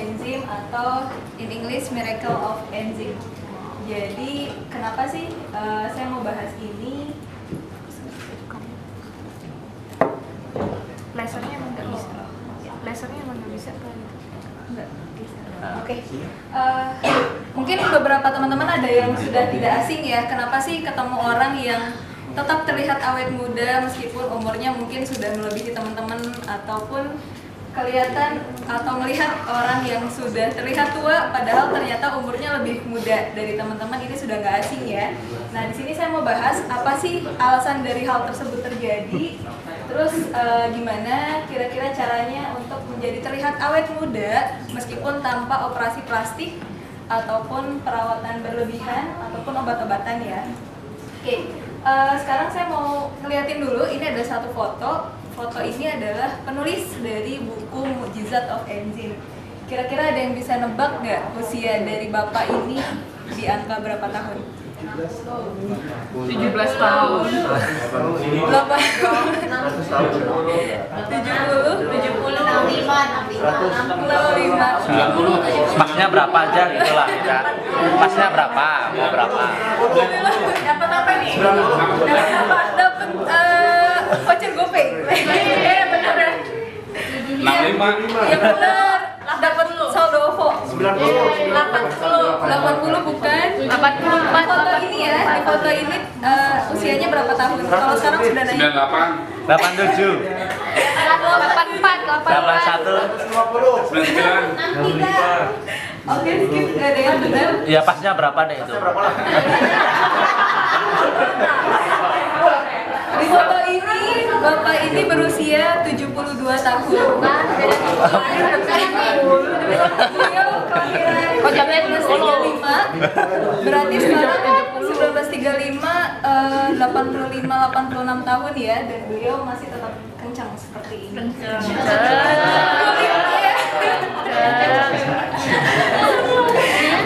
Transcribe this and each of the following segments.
Enzyme atau in English Miracle of Enzyme. Jadi kenapa sih saya mau bahas ini? Lasernya emang nggak bisa. Lasernya emang nggak bisa kan? Nggak bisa. Oke. Mungkin beberapa teman-teman ada yang sudah tidak asing ya. Kenapa sih ketemu orang yang tetap terlihat awet muda meskipun umurnya mungkin sudah melebihi teman-teman, ataupun kelihatan atau melihat orang yang sudah terlihat tua padahal ternyata umurnya lebih muda dari teman-teman, ini sudah nggak asing ya. Nah, di sini saya mau bahas apa sih alasan dari hal tersebut terjadi, terus gimana kira-kira caranya untuk menjadi terlihat awet muda meskipun tanpa operasi plastik ataupun perawatan berlebihan ataupun obat-obatan ya. Oke, sekarang saya mau ngeliatin dulu, ini ada satu foto. Foto ini adalah penulis dari buku Mukjizat of Enzyme. Kira-kira ada yang bisa nebak nggak usia dari bapak ini di angka berapa tahun? 17 tahun. 70, 70, 65. Pasnya berapa aja gitu lah ya. Pasnya berapa? Mau berapa? Dapat apa nih? Dapat voucher GoPay. Benar. 65. Ya benar. Dapat saldo OVO. 80 bukan? 84. Foto ini ya, di foto ini usianya berapa tahun? Kalau sekarang sudah naik 98. 87, 84. 81. 99. Oke, skip, gak ada yang benar. Ya pasnya berapa deh itu? Di foto ini, bapak ini berusia 72 tahun. Beliau kelahiran 1935, berarti sekarang 1935, 85-86 tahun ya, dan beliau masih tetap kencang seperti ini.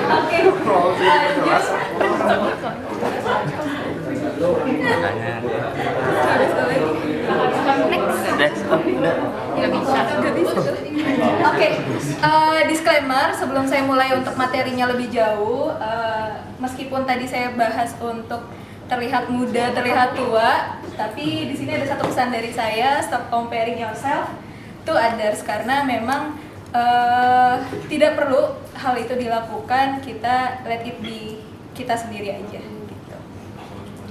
Oke, Oke, disclaimer sebelum saya mulai untuk materinya lebih jauh, meskipun tadi saya bahas untuk terlihat muda, terlihat tua, tapi di sini ada satu pesan dari saya: stop comparing yourself to others, karena memang tidak perlu hal itu dilakukan. Kita let it be kita sendiri aja. Gitu.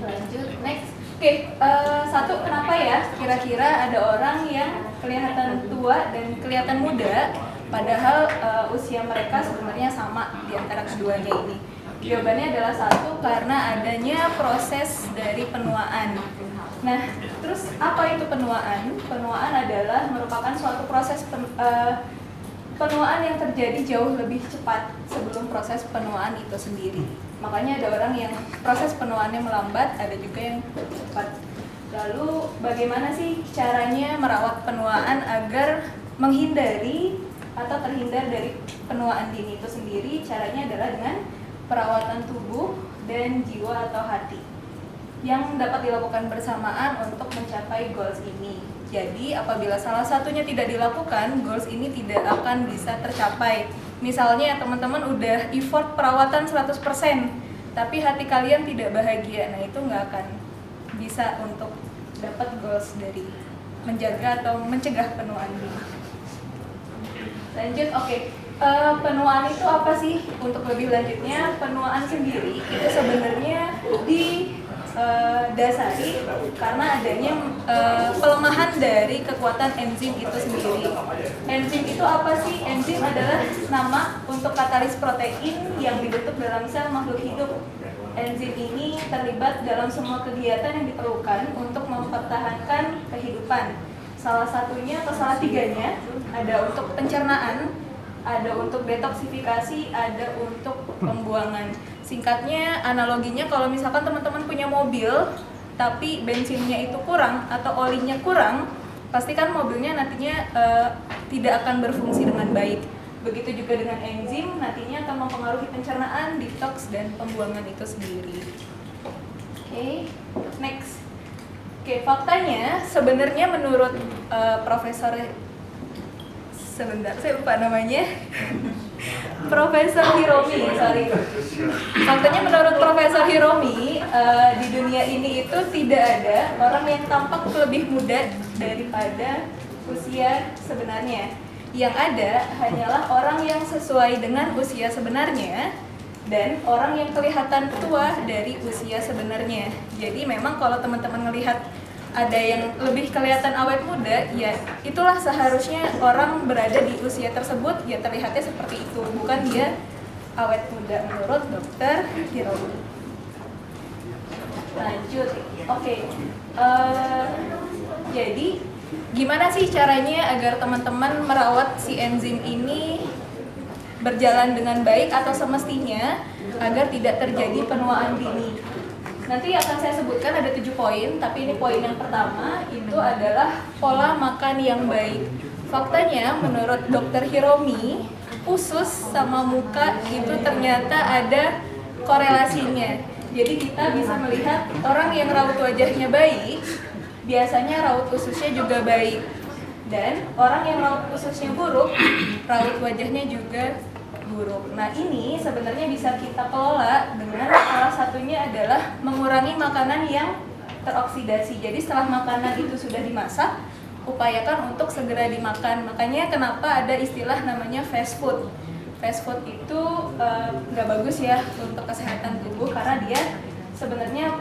Lanjut, next. Oke, satu, kenapa ya kira-kira ada orang yang kelihatan tua dan kelihatan muda padahal usia mereka sebenarnya sama di antara keduanya ini? Jawabannya adalah satu, karena adanya proses dari penuaan. Nah, terus apa itu penuaan? Penuaan adalah merupakan suatu proses penuaan yang terjadi jauh lebih cepat sebelum proses penuaan itu sendiri. Makanya ada orang yang proses penuaannya melambat, ada juga yang cepat. Lalu bagaimana sih caranya merawat penuaan agar menghindari atau terhindar dari penuaan dini itu sendiri? Caranya adalah dengan perawatan tubuh dan jiwa atau hati yang dapat dilakukan bersamaan untuk mencapai goals ini. Jadi apabila salah satunya tidak dilakukan, goals ini tidak akan bisa tercapai. Misalnya teman-teman udah effort perawatan 100%, tapi hati kalian tidak bahagia, nah itu nggak akan bisa untuk dapat goals dari menjaga atau mencegah penuaan dini. Lanjut, oke. Penuaan itu apa sih? Untuk lebih lanjutnya, penuaan sendiri itu sebenarnya dasari karena adanya pelemahan dari kekuatan enzim itu sendiri. Enzim itu apa sih? Enzim adalah nama untuk katalis protein yang dibentuk dalam sel makhluk hidup. Enzim ini terlibat dalam semua kegiatan yang diperlukan untuk mempertahankan kehidupan. Salah satunya atau salah tiganya ada untuk pencernaan, ada untuk detoksifikasi, ada untuk pembuangan. Singkatnya, analoginya kalau misalkan teman-teman punya mobil tapi bensinnya itu kurang atau olinya kurang, pasti kan mobilnya nantinya tidak akan berfungsi dengan baik. Begitu juga dengan enzim, nantinya akan mempengaruhi pencernaan, detox, dan pembuangan itu sendiri. Oke, next. Oke, faktanya sebenarnya menurut Profesor sebentar saya lupa namanya. Profesor Hiromi, sorry. Faktanya menurut Profesor Hiromi, di dunia ini itu tidak ada orang yang tampak lebih muda daripada usia sebenarnya. Yang ada hanyalah orang yang sesuai dengan usia sebenarnya dan orang yang kelihatan tua dari usia sebenarnya. Jadi memang kalau teman-teman melihat ada yang lebih kelihatan awet muda, ya itulah seharusnya orang berada di usia tersebut, ya terlihatnya seperti itu, bukan dia awet muda menurut Dokter Hiromi. Lanjut, oke. Jadi gimana sih caranya agar teman-teman merawat si enzim ini berjalan dengan baik atau semestinya agar tidak terjadi penuaan dini? Nanti akan saya sebutkan ada 7 poin, tapi ini poin yang pertama itu adalah pola makan yang baik. Faktanya menurut Dokter Hiromi, usus sama muka itu ternyata ada korelasinya. Jadi kita bisa melihat orang yang raut wajahnya baik, biasanya raut ususnya juga baik. Dan orang yang raut ususnya buruk, raut wajahnya juga buruk. Nah ini sebenarnya bisa kita kelola dengan salah satunya adalah mengurangi makanan yang teroksidasi. Jadi setelah makanan itu sudah dimasak, upayakan untuk segera dimakan. Makanya kenapa ada istilah namanya fast food. Fast food itu nggak bagus ya untuk kesehatan tubuh karena dia sebenarnya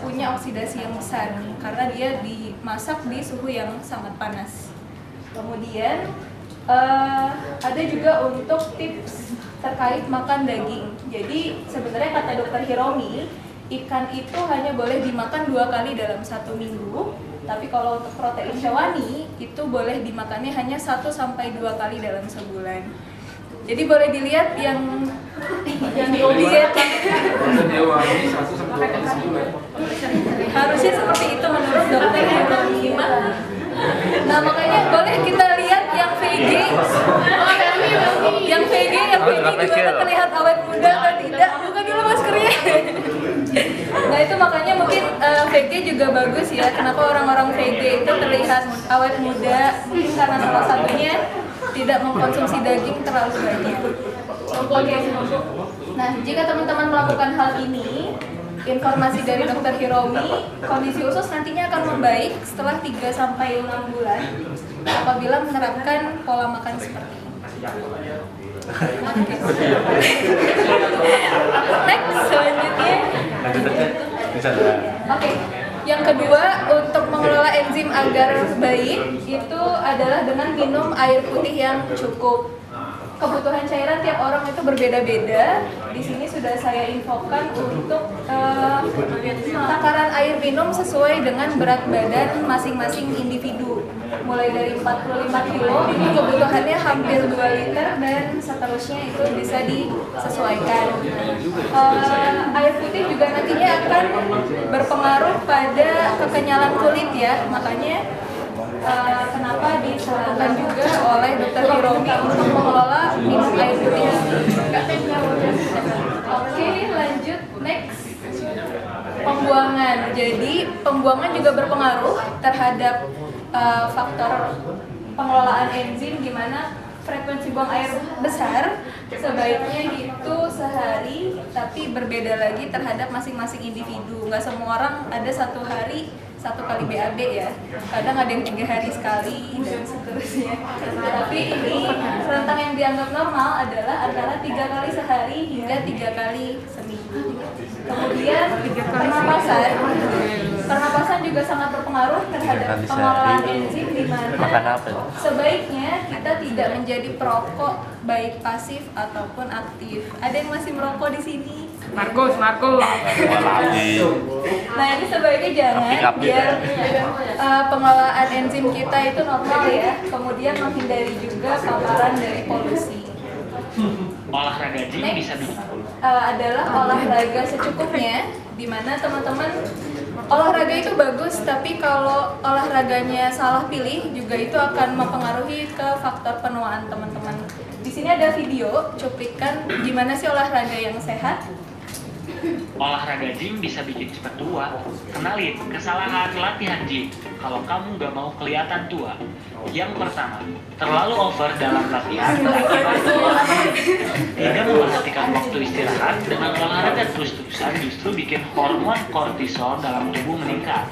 punya oksidasi yang besar karena dia dimasak di suhu yang sangat panas. Kemudian ada juga untuk tips terkait makan daging. Jadi sebenarnya kata Dokter Hiromi, ikan itu hanya boleh dimakan 2 kali dalam 1 minggu. Tapi kalau untuk protein hewani itu boleh dimakannya hanya 1 sampai 2 kali dalam sebulan. Jadi boleh dilihat yang diet harusnya seperti itu menurut Dokter Hiromi. Nah makanya boleh kita lihat yang VG, yang VG gimana terlihat awet muda atau tidak? Buka dulu maskernya. Nah itu makanya mungkin VG juga bagus ya. Kenapa orang-orang VG itu terlihat awet muda? Mungkin karena salah satunya tidak mengkonsumsi daging terlalu banyak. Oke. Nah jika teman-teman melakukan hal ini, informasi dari Dokter Hiromi, kondisi usus nantinya akan membaik setelah 3-6 bulan apabila menerapkan pola makan seperti ini. Next, selanjutnya. Oke. Yang kedua, untuk mengelola enzim agar baik itu adalah dengan minum air putih yang cukup. Kebutuhan cairan tiap orang itu berbeda-beda. Di sini sudah saya infokan untuk takaran air minum sesuai dengan berat badan masing-masing individu. Mulai dari 45 kilo, ini kebutuhannya hampir 2 liter dan seterusnya itu bisa disesuaikan. Air putih juga nantinya akan berpengaruh pada kekenyalan kulit ya, makanya kenapa disarankan juga oleh Dokter Hiromi untuk mengelola minum air putih. Oke, lanjut next. Pembuangan. Jadi pembuangan juga berpengaruh terhadap faktor pengelolaan enzim, gimana frekuensi buang air besar sebaiknya itu sehari, tapi berbeda lagi terhadap masing-masing individu. Nggak semua orang ada 1 hari 1 kali BAB ya, kadang ada yang 3 hari sekali dan seterusnya. Tapi ini rentang yang dianggap normal adalah antara 3 kali sehari hingga 3 kali seminggu. Kemudian pernapasan juga sangat berpengaruh terhadap pengelolaan enzim, di mana sebaiknya kita tidak menjadi perokok baik pasif ataupun aktif. Ada yang masih merokok di sini? Markus. Nah ini sebaiknya jangan, biar pengelolaan enzim kita itu normal ya. Kemudian menghindari juga paparan dari polusi. Olahraga gym bisa adalah olahraga secukupnya, di mana teman-teman olahraga itu bagus, tapi kalau olahraganya salah pilih juga itu akan mempengaruhi ke faktor penuaan teman-teman. Di sini ada video cuplikan gimana sih olahraga yang sehat. Olahraga gym bisa bikin cepat tua. Kenalin kesalahan latihan gym kalau kamu nggak mau kelihatan tua. Yang pertama, terlalu over dalam latihan berakibat tidak memperhatikan waktu istirahat. Dengan olahraga terus-terusan justru bikin hormon kortisol dalam tubuh meningkat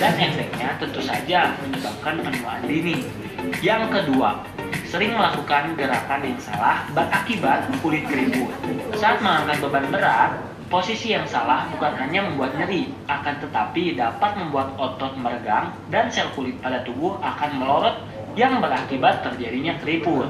dan efeknya tentu saja menyebabkan penuaan dini. Yang kedua, sering melakukan gerakan yang salah berakibat kulit keriput. Saat mengangkat beban berat, posisi yang salah bukan hanya membuat nyeri, akan tetapi dapat membuat otot meregang dan sel kulit pada tubuh akan melorot yang berakibat terjadinya keriput.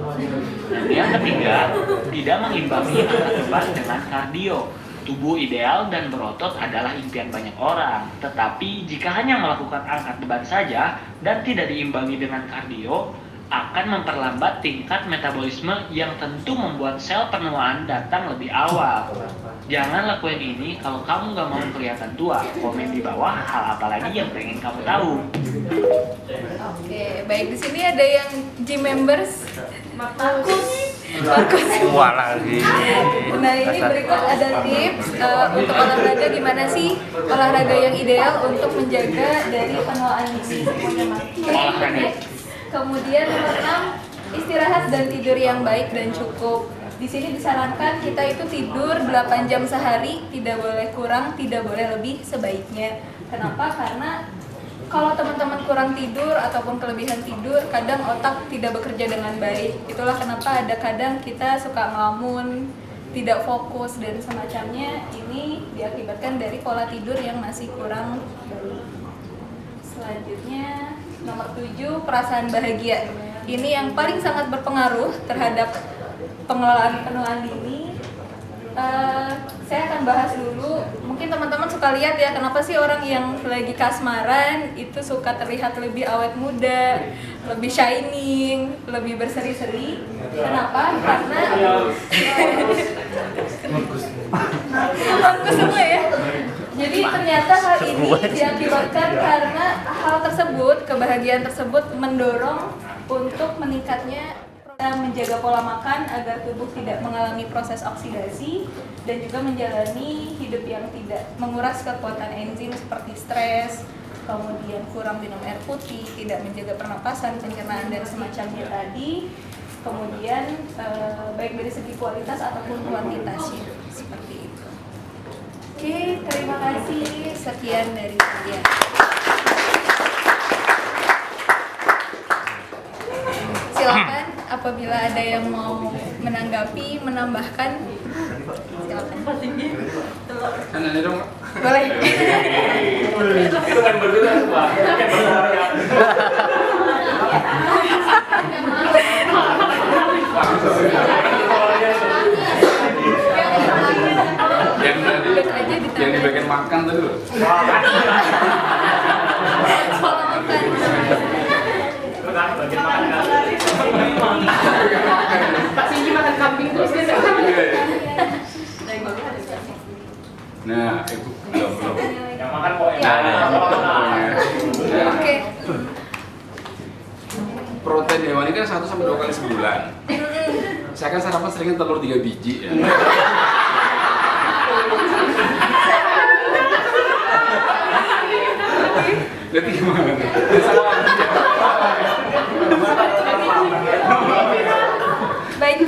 Dan yang ketiga, tidak mengimbangi angkat beban dengan kardio. Tubuh ideal dan berotot adalah impian banyak orang, tetapi jika hanya melakukan angkat beban saja dan tidak diimbangi dengan kardio, akan memperlambat tingkat metabolisme yang tentu membuat sel penuaan datang lebih awal. Jangan lakuin ini kalau kamu nggak mau kelihatan tua. Komen di bawah hal apa lagi yang pengen kamu tahu. Oke, baik, di sini ada yang gym members. Markus. Wah lagi. Nah, ini berikut ada tips untuk olahraga, gimana sih olahraga yang ideal untuk menjaga dari penuaan dini. Olahraga. Kemudian nomor 6, istirahat dan tidur yang baik dan cukup. Di sini disarankan kita itu tidur 8 jam sehari, tidak boleh kurang, tidak boleh lebih sebaiknya. Kenapa? Karena kalau teman-teman kurang tidur ataupun kelebihan tidur, kadang otak tidak bekerja dengan baik. Itulah kenapa ada kadang kita suka ngelamun, tidak fokus dan semacamnya. Ini diakibatkan dari pola tidur yang masih kurang baik. Selanjutnya nomor 7, perasaan bahagia. Ini yang paling sangat berpengaruh terhadap pengelolaan penuaan dini. Saya akan bahas dulu. Mungkin teman-teman suka lihat ya, kenapa sih orang yang lagi kasmaran itu suka terlihat lebih awet muda, lebih shining, lebih berseri-seri. Kenapa? Karena bagus semua ya. Jadi ternyata hal ini diakibatkan karena hal tersebut, kebahagiaan tersebut mendorong untuk meningkatnya menjaga pola makan agar tubuh tidak mengalami proses oksidasi dan juga menjalani hidup yang tidak menguras kekuatan enzim seperti stres, kemudian kurang minum air putih, tidak menjaga pernapasan, pencernaan dan semacamnya tadi. Kemudian baik dari segi kualitas ataupun kuantitasnya seperti itu. Oke, terima kasih. Sekian dari saya. Silakan apabila ada yang mau menanggapi, menambahkan, silakan. Nanya dong. Boleh. Itu kan berdua Pak. Yang di bagian makan tadi loh. Pola makan. Pak Sigi makan kambing terus dia. Nah, itu belum. Yang makan poin. Oke. Protein hewani kan 1 sampai 2 kali sebulan. Saya kan sarapan seringnya telur 3 biji ya. Jadi gimana? Baik,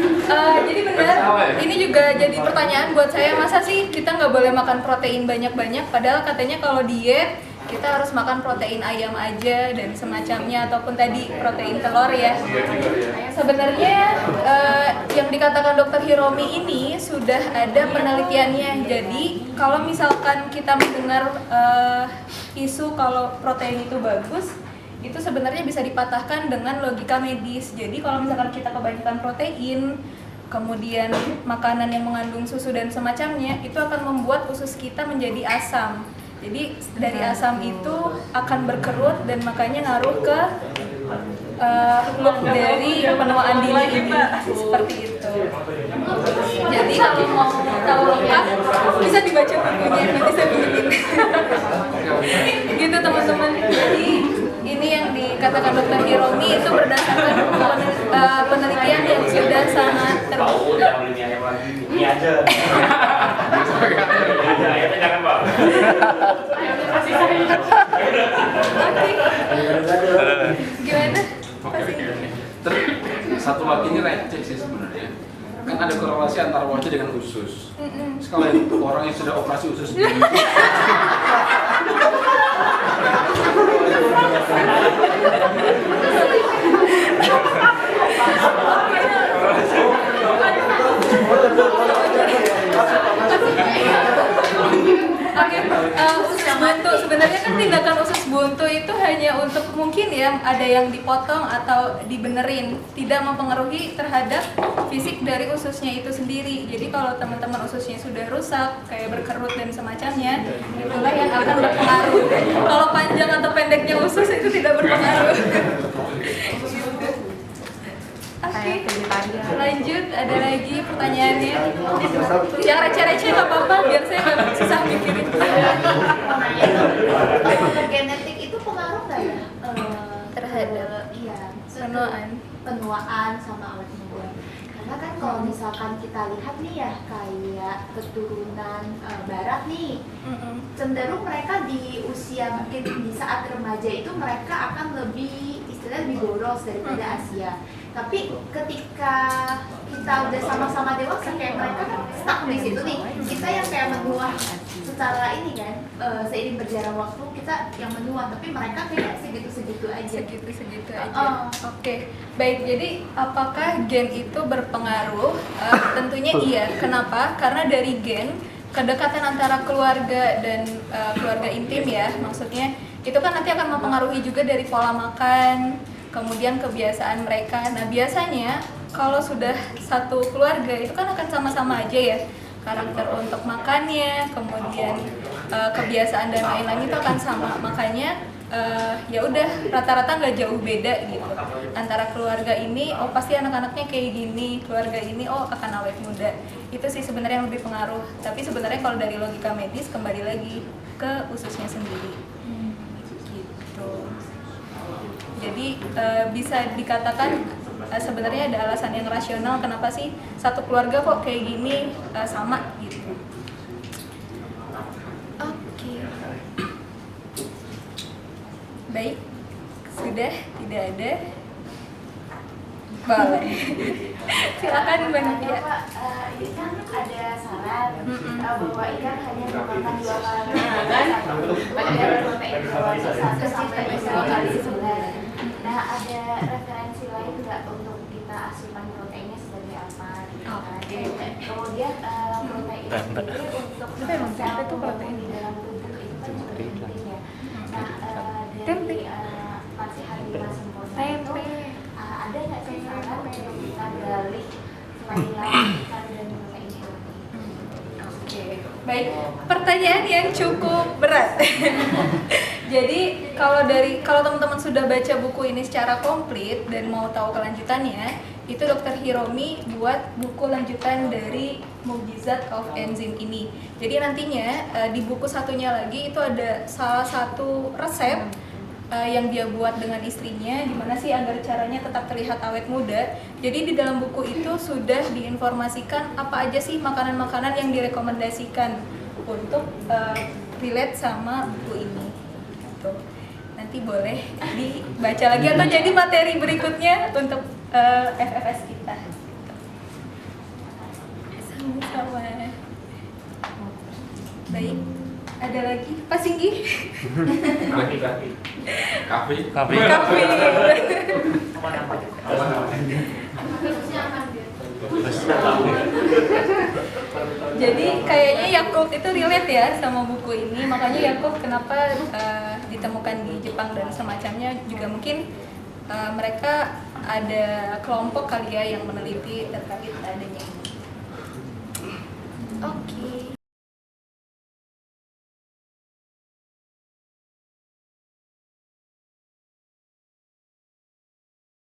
jadi benar, ini juga jadi pertanyaan buat saya, masa sih kita nggak boleh makan protein banyak-banyak, padahal katanya kalau diet kita harus makan protein ayam aja dan semacamnya, ataupun tadi protein telur ya. Sebenarnya yang dikatakan Dr. Hiromi ini sudah ada penelitiannya. Jadi kalau misalkan kita mendengar isu kalau protein itu bagus, itu sebenarnya bisa dipatahkan dengan logika medis. Jadi kalau misalkan kita kebanyakan protein, kemudian makanan yang mengandung susu dan semacamnya, itu akan membuat usus kita menjadi asam. Jadi dari asam itu akan berkerut dan makanya ngaruh ke look dari penuaan dini ini, seperti itu. Jadi kalau mau tahu lengkap bisa dibaca bukunya, nanti saya beliin. Gitu teman-teman. Jadi ini yang dikatakan Dr. Hiromi itu berdasarkan penelitian yang sudah sangat terbuka. Ini aja. Jangan Pak. Gimana? Oke. Terus satu lagi ini receh sih sebenarnya. Kan ada korelasi antara wajah dengan usus. Sekalian orang yang sudah operasi usus Oke, usus buntu sebenarnya kan tindakan usus buntu itu hanya untuk mungkin ya ada yang dipotong atau dibenerin, tidak mempengaruhi terhadap fisik dari ususnya itu sendiri. Jadi kalau teman-teman ususnya sudah rusak, kayak berkerut dan semacamnya, itulah yang akan berpengaruh. Kalau panjang atau pendeknya usus itu tidak berpengaruh. Oke, lanjut, ada lagi pertanyaannya. Yang receh-receh nggak apa-apa, biar saya nggak susah mikirin. Genetik itu pengaruh nggak ya? Terhadap Iya, penuaan sama awet muda. Karena kan kalau misalkan kita lihat nih ya, kayak keturunan barat nih, cenderung mereka di usia mungkin di saat remaja itu mereka akan lebih lebih boros daripada Asia. Tapi ketika kita udah sama-sama dewasa kayak mereka kan stuck di situ nih, kita yang kayak menua secara ini kan, seiring berjalan waktu kita yang menua, tapi mereka kayak segitu-segitu aja. Segitu-segitu aja. Oke, baik. Jadi apakah gen itu berpengaruh? Tentunya iya. Kenapa? Karena dari gen kedekatan antara keluarga dan keluarga intim ya, maksudnya itu kan nanti akan mempengaruhi juga dari pola makan, kemudian kebiasaan mereka. Nah biasanya kalau sudah satu keluarga itu kan akan sama-sama aja ya, karakter untuk makannya, kemudian kebiasaan dan lain-lain itu akan sama. Makanya ya udah rata-rata nggak jauh beda gitu antara keluarga ini, oh pasti anak-anaknya kayak gini, keluarga ini oh akan awet muda. Itu sih sebenarnya yang lebih pengaruh. Tapi sebenarnya kalau dari logika medis kembali lagi ke ususnya sendiri. Gitu. Jadi bisa dikatakan sebenarnya ada alasan yang rasional kenapa sih satu keluarga kok kayak gini sama gitu. Oke. Baik, sudah tidak ada. Boleh. Silakan Mbak Nadia. Pak, ini kan ada saran bahwa ikan hanya memakan 2 kali pada protein hewani 1 sampai 2 kali sebulan. Nah, ada referensi lain nggak untuk kita asupan proteinnya sebagai apa? Kemudian protein sendiri untuk sel pembangun di dalam tubuh itu kan juga penting ya. Nah, dari Pak Halimah Sempurna itu ada nggak sih saran untuk kita gali selain ikan dan protein hewani? Oke, baik. Pertanyaan yang cukup berat. Jadi kalau teman-teman sudah baca buku ini secara komplit dan mau tahu kelanjutannya, itu Dr. Hiromi buat buku lanjutan dari Mukjizat of Enzim ini. Jadi nantinya di buku satunya lagi itu ada salah satu resep yang dia buat dengan istrinya, gimana sih agar caranya tetap terlihat awet muda. Jadi di dalam buku itu sudah diinformasikan apa aja sih makanan-makanan yang direkomendasikan untuk relate sama buku ini. Gitu. Nanti boleh dibaca lagi atau jadi materi berikutnya untuk FFS kita. Sama-sama. Baik. Ada lagi? Pak Singgi? Kafe. Jadi kayaknya Yakult itu relate ya sama buku ini. Makanya Yakult kenapa ditemukan di Jepang dan semacamnya juga mungkin mereka ada kelompok kali ya yang meneliti terkait adanya